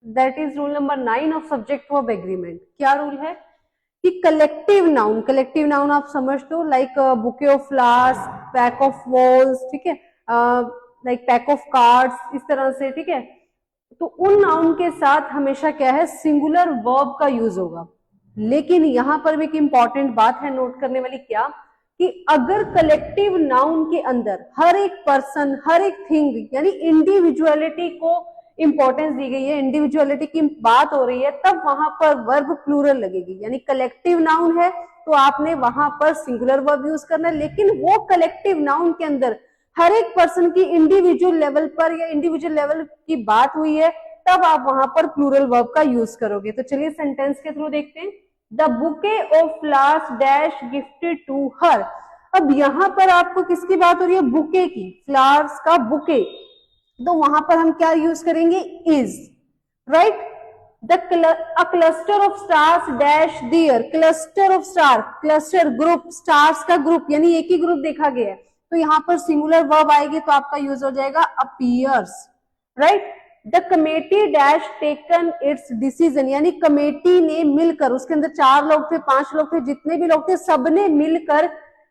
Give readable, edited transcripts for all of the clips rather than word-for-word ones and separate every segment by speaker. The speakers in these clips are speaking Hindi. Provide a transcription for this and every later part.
Speaker 1: That is rule number 9 of subject verb agreement. क्या रूल है कि कलेक्टिव नाउन आप समझ दो, like bouquet of flowers, pack of walls, ठीक है, लाइक पैक ऑफ कार्ड्स, इस तरह से, ठीक है। तो उन नाउन के साथ हमेशा क्या है, सिंगुलर वर्ब का यूज होगा। लेकिन यहां पर भी एक इंपॉर्टेंट बात है नोट करने वाली, क्या कि अगर कलेक्टिव नाउन के अंदर हर एक पर्सन, हर एक थिंग, यानी इंडिविजुअलिटी को इंपॉर्टेंस दी गई है, इंडिविजुअलिटी की बात हो रही है, तब वहां पर वर्ब प्लूरल लगेगी। यानी कलेक्टिव नाउन है तो आपने वहां पर सिंगुलर वर्ब यूज करना है, लेकिन वो कलेक्टिव नाउन के अंदर हर एक पर्सन की इंडिविजुअल लेवल पर या इंडिविजुअल लेवल की बात हुई है, तब आप वहां पर प्लूरल वर्ब का यूज करोगे। तो चलिए सेंटेंस के थ्रू देखते हैं। The bouquet of flowers dash gifted to her. अब यहां पर आपको किसकी बात हो रही है, बुके की, फ्लावर्स का बुके, तो वहां पर हम क्या यूज करेंगे, is, right. A cluster of stars dash there, cluster of star, cluster group, stars का ग्रुप, यानी एक ही ग्रुप देखा गया है, तो यहाँ पर सिंगुलर वर्ब आएगी तो आपका यूज हो जाएगा appears, right. The committee dash taken it's decision, यानी कमेटी ने मिलकर, उसके अंदर 4 लोग थे, 5 लोग थे, जितने भी लोग थे, सबने मिलकर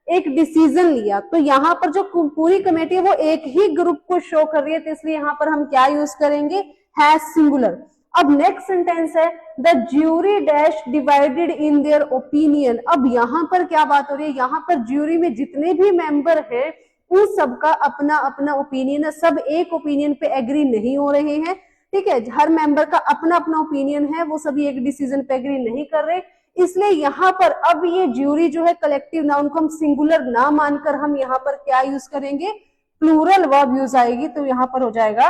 Speaker 1: एक डिसीजन लिया। तो यहाँ पर जो पूरी कमेटी है वो एक ही ग्रुप को शो कर रही है, तो इसलिए यहाँ पर हम क्या यूज करेंगे, हैज सिंगुलर। अब नेक्स्ट सेंटेंस है the jury dash divided in their opinion. अब यहाँ पर क्या बात हो रही है, यहाँ पर ज्यूरी में जितने भी मेंबर हैं उन सबका अपना अपना ओपिनियन है, सब एक ओपिनियन पे एग्री नहीं हो रहे हैं, ठीक है, हर मेंबर का अपना अपना ओपिनियन है, वो सभी एक डिसीजन पे एग्री नहीं कर रहे, इसलिए यहाँ पर अब ये ज्यूरी जो है कलेक्टिव नाउन को हम सिंगुलर ना मानकर हम यहाँ पर क्या यूज करेंगे, प्लूरल वर्ब यूज आएगी। तो यहाँ पर हो जाएगा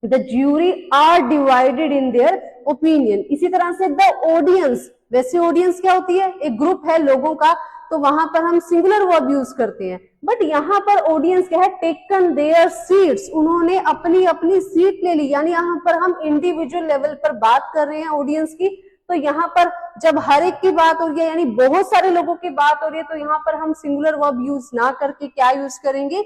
Speaker 1: the jury are divided in their opinion. इसी तरह से द ऑडियंस, वैसे ऑडियंस क्या होती है, एक ग्रुप है लोगों का, तो वहां पर हम सिंगुलर वर्ब यूज करते हैं, बट यहाँ पर ऑडियंस क्या है, टेकन देयर सीट्स, उन्होंने अपनी अपनी सीट ले ली, यानी यहाँ पर हम इंडिविजुअल लेवल पर बात कर रहे हैं ऑडियंस की। तो यहाँ पर जब हर एक की बात हो रही है, यानी बहुत सारे लोगों की बात हो रही है, तो यहाँ पर हम सिंगुलर वर्ब यूज ना करके क्या यूज करेंगे,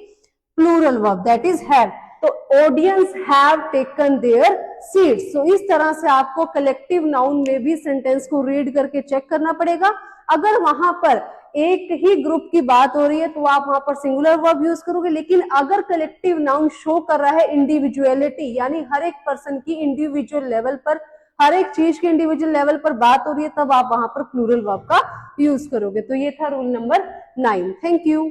Speaker 1: plural verb, that is have. तो audience have taken their seats. So इस तरह से आपको कलेक्टिव नाउन में भी सेंटेंस को रीड करके चेक करना पड़ेगा। अगर वहां पर एक ही ग्रुप की बात हो रही है तो आप वहां पर सिंगुलर वर्ब यूज करोगे, लेकिन अगर कलेक्टिव नाउन शो कर रहा है इंडिविजुअलिटी, यानी हर एक पर्सन की इंडिविजुअल लेवल पर, हर एक चीज के इंडिविजुअल लेवल पर बात हो रही है, तब आप वहां पर प्लूरल वर्ब का यूज करोगे। तो ये था रूल नंबर 9। Thank you.